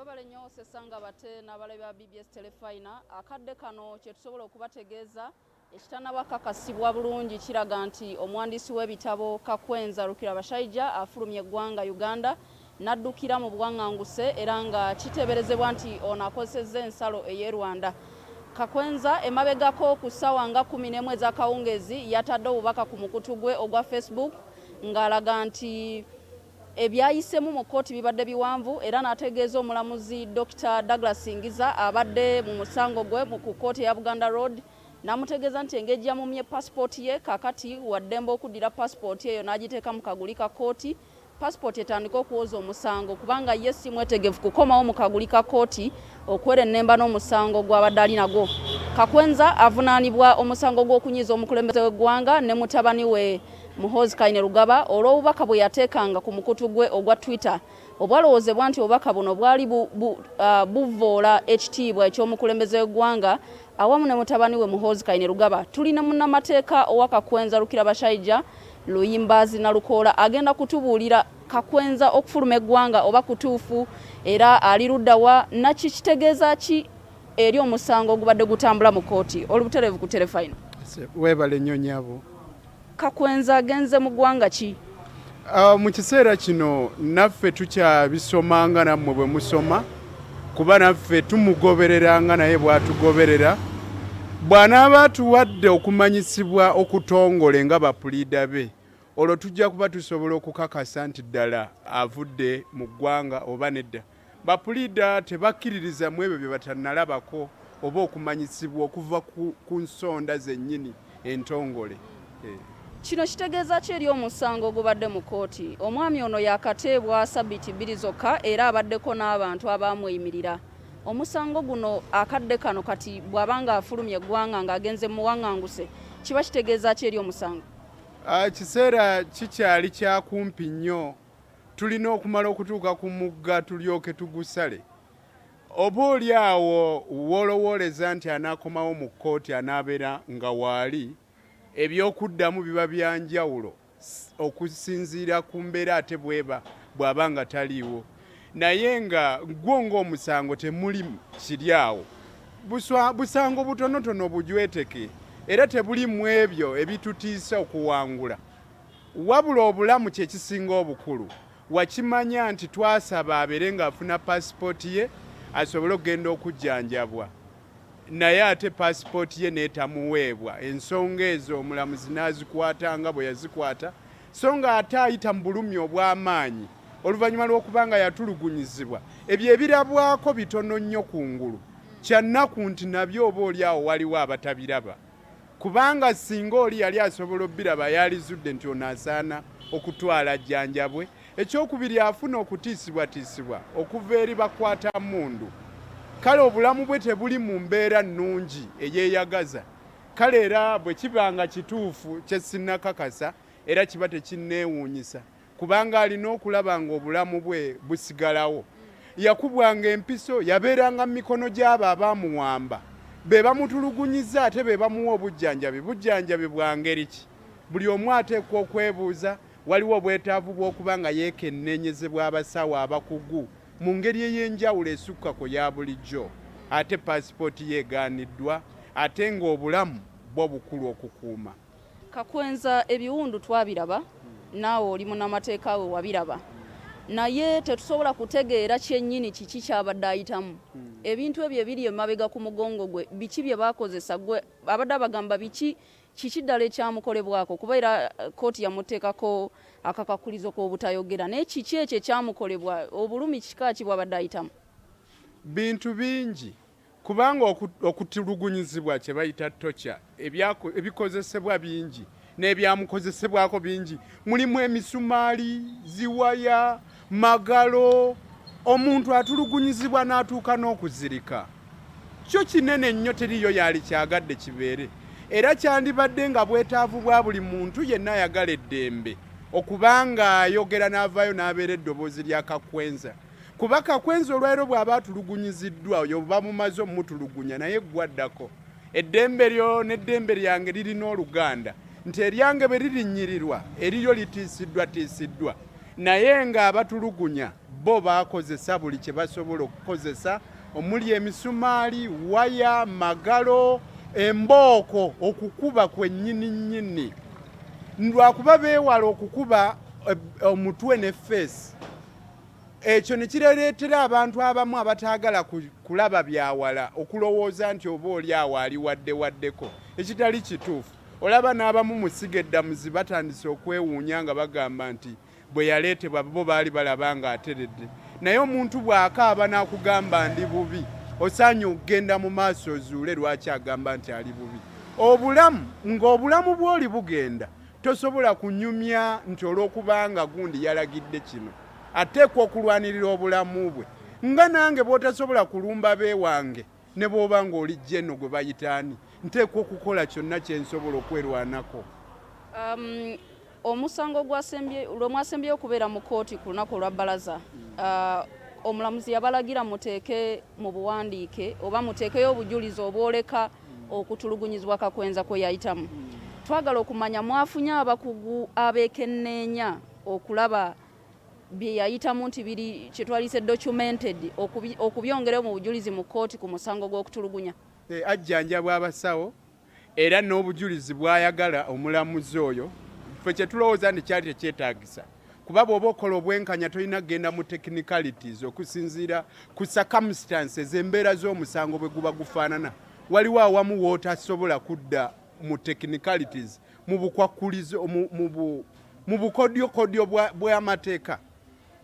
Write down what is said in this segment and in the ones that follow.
Webale nnyo sesanga bate n'abalabi ba BBS Telefina akadde kano kye tusobola okubategeeza ekitannaba kakasibwa bulungi kiraga nti omwandiisi w'ebitabo Kakwenza Bashaija afulumye Ggwanga Uganda n'addukira mu Buwaƞƞanguse era nga kiteeberezebwa nti ono akozesezza ensalo ey'e Rwanda. Kakwenza emabegako ku ssaawa nga 11 ez'akawungeezi yatadde obubaka ku mukutu gwe ogwa Facebook ng'alaga nti ebyayisemu mu kkooti bibadde biwanvu era n'ategeeza omulamuzi Dr. Douglas Ngiza abadde mu musango gwe ku kkooti ya Buganda Road n'amutegeeza nti engeri gy'amumye passport ye kakati waddembe okuddira passport eyo n'agiteeka mu kaguli ka kkooti passport etandika okuwoza omusango kubanga ye si mwetegefu kukomawo mu kaguli ka kkooti okwera ennemba n'omusango gw'abadde ali nagwo. Kakwenza avunaanibwa omusango gw'okunyiza omukulembeze w'eggwanga ne mutabani we Ageesigika olw'obubaka bwe yateekanga ku mukutu gwe ogwa Twitter obwalowoozebwa nti obubaka buno bwali buvoola ekitiibwa eky'omukulembeze w'eggwanga awamu ne mutabani we Ageesigika. Tulina munnamateeka owa Kakwenza Bashaija Luyimbaazi na Lukoola agenda kutubuulira Kakwenza okufuluma eggwanga oba kutuufu era ali luddawa naki kitegeeza ki eri omusango ogubadde gutambula mu kkooti. Olubutereevu ku Telefina. Weebale nnyo nnyabo. Kakwenza agenze mu ggwanga ki? Mu kiseera kino naffe tukyabisomanga nammwe bwe musoma kuba naffe tumugobereranga naye bw'atugoberera bw'anaaba atuwadde okumanyisibwa okutongole nga bapuliida be olwo tujja kuba tusobola okukakasa nti ddala avudde mu ggwanga oba nedda. Bapuliida tebakkiririza mu ebyo bye batannalabako oba okumanyisibwa okuva ku nsonda zennyini entongole. Kino kitegeeza ki eri omusango ogubadde mu kkooti? Omwami ono yakateebwa ssabbiiti 2 zokka era abaddeko n'abantu abamweyimirira. Omusango guno akadde kano kati bw'abanga afulumye eggwanga ng'agenze mu Buwaƞƞanguse kiba kitegeeza ki eri omusango? Kiseera kikyali kyakumpi nnyo. Tulina okumala okutuuka ku mugga tulyoke tugusale. Oba oli awo w'olowooleza nti anaakomawo mu kkooti anaabeera nga waali ebyokuddamu biba byanjawulo okusinziira ku mbeera ate bw'aba nga taliiwo. Naye nga gwo ng'omusango temuli kiri awo. Busango butonotono bujweteke era tebuli mu ebyo ebitutiisa okuwangula. Wabula obulamu kye kisinga obukulu. Wakimanya nti twasaba abeere ng'afuna pasipoti ye asobole okugenda okujjanjabwa. Naye ate pasipoti ye n'etamuweebwa. Ensonga ezo omulamuzi n'azikwata nga bwe yazikwata so nga ate ayita mu bulumi obw'amaanyi oluvannyuma lw'okubanga yatulugunyizibwa. Ebyo ebirabwako bitono nnyo kungulu. Kyannaku nti nabyo oba oli awo waliwo abatabiraba. Kubanga singa oli yali asobola obbiraba yalizudde nti ono asaana okutwala ajjanjabwe. Ekyokubiri afuna okutiisibwatiisibwa okuva eri bakwata mmundu. Kale obulamu bwe tebuli mu mbeera nnungi eyeeyagaza. Kale era bwe kibanga kituufu kye sinnakakasa era kiba tekinneewuunyisa kubanga alina okulaba ng'obulamu bwe busigalawo. Yakubwanga empiso yabeeranga mu mikono gy'abo abaamuwamba. Be bamutulugunyiza ate be bamuwa obujjanjabi. Bujjanjabi bwa ngeri ki? Buli omu ateekwa okwebuuza waliwo obwetaavu bw'okuba nga yeekennenyezebwa abasawo abakugu mu ngeri ey'enjawulo esukkako ya bulijjo. Ate pasipoti yeegaaniddwa ate ng'obulamu bwo bukulu okukuuma. Kakwenza ebiwundu twabiraba naawe oli munnamateeka we wabiraba naye tetusobola kutegeera kyennyini kiki kyabadde ayitamu. Ebintu ebyo ebiri emabega ku mugongo gwe biki bye baakozesa gwe abadde abagamba biki ddala ekyamukolebwako kuba era kkooti yamuteekako akakakulizo k'obutayogera naye kiki ekyo ekyamukolebwa obulumi kika ki bw'abadde ayitamu? Bintu bingi kubanga okutulugunyizibwa kye bayita tocha ebikozesebwa bingi n'ebyamukozesebwako bingi. Mulimu emisumaali, ziwaya, magalo. Omuntu atulugunyizibwa n'atuuka n'okuzirika. Kyo kinene nnyo teriyo yali kyagadde kibeere. Era kyandibadde nga bwetaavu bwa buli muntu yenna ayagala eddembe okubanga ayogera n'avaayo n'abeera eddoboozi lya Kakwenza. Kuba Kakwenza olwaleero bw'aba atulugunyiziddwa oyo bamumaze omutulugunya naye gwaddako. Eddembe lyo n'eddembe lyange lirina oluganda nti eryange bwe lirinnyirirwa eriryo litiisiddwa. naye ng'abatulugunya bo bakozesa buli kye basobola okukozesa omuli emisumaali, waya, magalo, embooko okukuba kwennyini lwakuba beewala okukuba omutwe ne feesi. Ekyo ne kireetera abantu abamu abataagala kulaba byawala okulowooza nti oba oli awo ali waddewaddeko ekitali kituufu. Olaba n'abamu musiga eddamuzi batandise okwewuunya nga bagamba nti bwe yaleetebwa bo baali balaba nga ateredde. Naye omuntu bw'akaaba n'akugamba ndi bubi osaanye okugenda mu maaso ozuule lwaki agamba nti ali bubi. Ng'obulamu bw'oli bugenda tosobola kunyumya nti olw'okubanga gundi yalagidde kino. Ateekwa okulwanirira obulamu bwe. Nga nange bw'otasobola kulumba beewange ne bw'oba ng'oli jjenno gwe bayitaani nteekwa okukola kyonna kye nsobola okwerwanako. Omusango lwe mwasembyeyo okubeera mu kooti ku lunaku olwa bbalaza, omulamuzi yabalagira muteeke mu buwandiike oba muteekeyo obujulizi obwoleka okutulugunyizibwa Kakwenza kwe yayitamu. Twagala okumanya mwafunye abakugu abeekenneenya okulaba bye yayitamu nti biri kye twalise documented okubyongerayo mu bujulizi mu kooti ku musango gw'okutulugunya. Ajjanjabwa abasawo era n'obujulizi bw'ayagala omulamuzi oyo ffe kye tulowooza nti kyali tekyetaagisa. Kuba bw'oba okola obwenkanya tolina kugenda mu technicalities okusinziira ku circumstances embeera z'omusango bwe guba gufaanana. Waliwo awamu w'otasobola kudda mu technicalities mu bukwakkulizo mu bukodyokodyo bw'amateeka.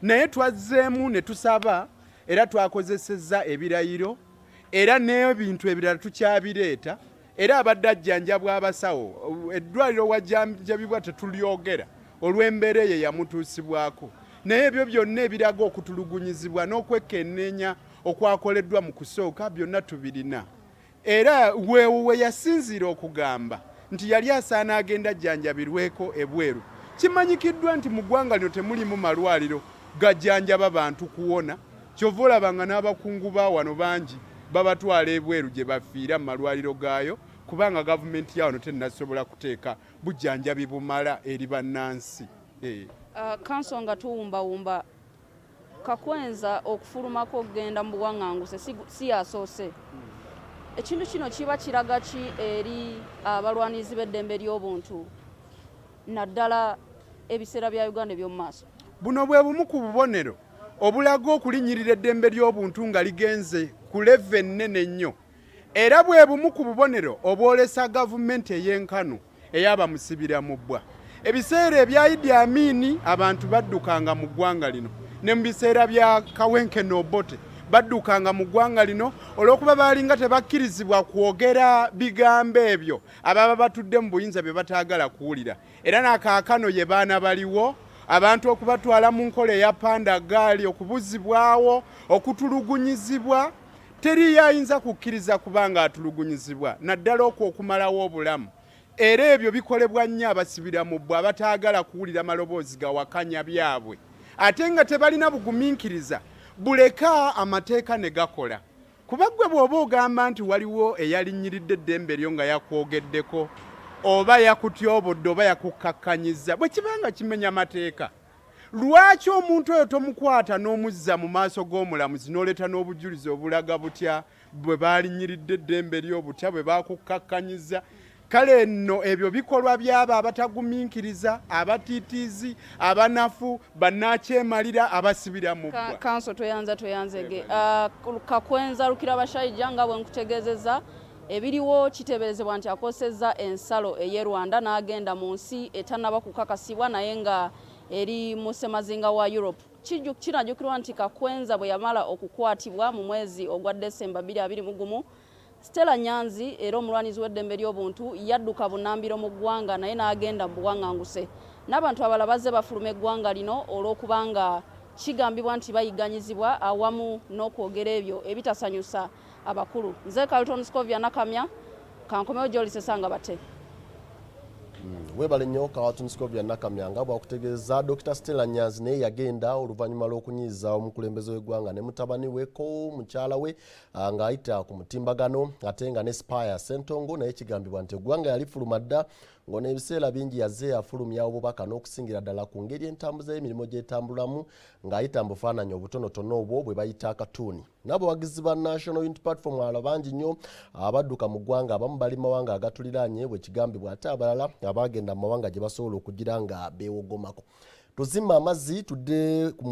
Naye twazzeemu ne tusaba era twakozesezza ebirayiro era n'ebintu ebirala tukyabireeta era abadde ajjanjabwa abasawo eddwaliro wajjanjabibwa tetulyogera olw'embeera eyo yamutuusibwako. Naye ebyo byonna ebiraga okutulugunyizibwa n'okwekenneenya okwakoleddwa mu kusooka byonna tubirina. Era we yasinziira okugamba nti yali asaana agenda ajjanjabirweko ebweru. Kimanyikiddwa nti mu ggwanga lino temulimu malwaliro gajjanjaba bantu kuwona. Kyova olabanga n'abakungu ba wano bangi babatwala ebweru gye bafiira mu malwaliro gaayo kubanga gavumenti ya wano tennasobola kuteeka bujjanjabi bumala eri bannansi. Kanso nga tuwumbawumba Kakwenza okufulumako okugenda mu Buwaŋŋanguse si yasoose. Ekintu kino kiba kiraga ki eri abalwanizi b'eddembe ly'obuntu naddala ebiseera bya Uganda eby'omu maaso? Buno bwe bumu ku bubonero obulaga okulinnyirira eddembe ly'obuntu nga ligenze ku leve nnene nnyo. Era bwe bumu ku bubonero obwolesa gavumenti ey'enkanu ey'abamusibira mu bbwa. Ebiseera ebya Idi Amin abantu baddukanga mu ggwanga lino ne mu biseera bya Kawenkene Obote baddukanga mu ggwanga lino olw'okuba baalinga tebakkirizibwa kwogera bigambo ebyo ababa batudde mu buyinza bye bataagala kuwulira. Era n'akaakano ye baana baliwo abantu okubatwala mu nkola eya pandagaali okubuzibwawo okutulugunyizibwa. Teri yayinza kukkiriza kubanga atulugunyizibwa naddala okwo okumalawo obulamu. Era ebyo bikolebwa nnyo abasibira mu bbwa abataagala kuwulira maloboozi gawakanya byabwe ate nga tebalina bugumiikiriza buleka amateeka ne gakola. Kuba ggwe bw'oba ogamba nti waliwo eyalinyiridde eddembe lyo nga yakwogeddeko oba yakutyobodde oba yakukakkanyiza bwe kibanga kimenya amateeka, lwaki omuntu oyo tomukwata n'omuzza mu maaso g'omulamuzi n'oleeta n'obujulizi obulaga butya bwe baalinyiridde eddembe lyo butya bwe bakukakkanyiza? Kale nno ebyo bikolwa byabo abatagumiikiriza, abatiitiizi, abanafu, bannakyemalira, abasibira mu bbwa. Kanso toyanzege. Kakwenza Lukirabashaija nga bwe nkutegeezezza ebiriwo kiteeberezebwa nti akosezza ensalo ey'e Rwanda n'agenda mu nsi etannaba kukakasibwa naye nga eri mu ssemazinga wa Europe. Kinajjukirwa nti Kakwenza bwe yamala okukwatibwa mu mwezi ogwa Desemba 2021, Stella Nyanzi era omulwanizi w'eddembe ly'obuntu yadduka bunnambiro mu ggwanga naye n'agenda mu Buwaŋŋanguse. N'abantu abalala bazze bafuluma eggwanga lino olw'okubanga kigambibwa nti bayiganyizibwa awamu n'okwogera ebyo ebitasanyusa abakulu. Nze Carlton Scovia Nakamya kankomewo gy'olisesanga bate. Webale nnyo Carlton Scovia Nakamya nga bwakutegeeza Dr. Stella Nyanzi naye yagenda oluvannyuma lw'okunyiiza omukulembeze w'eggwanga ne mutabani we ko mukyala we ng'ayita ku mutimbagano ate nga ne Spire Ssentongo naye kigambibwa nti eggwanga yalifuluma dda ng'ono ebiseera bingi yazze afulumya obubaka n'okusingira ddala ku ngeri entambuza y'emirimu gy'etambulamu ng'ayita mu bufaananyi obutonotono obwo bwe bayita akatuuni. N'abawagizi ba National Unity Platform alala bangi nnyo abadduka mu ggwanga abamu bali mawanga agatuliraanye bwe kigambibwa ate abalala abagenda mu mawanga gye basobola okugira nga beewogomako. Tuzimma amazzi tudde ku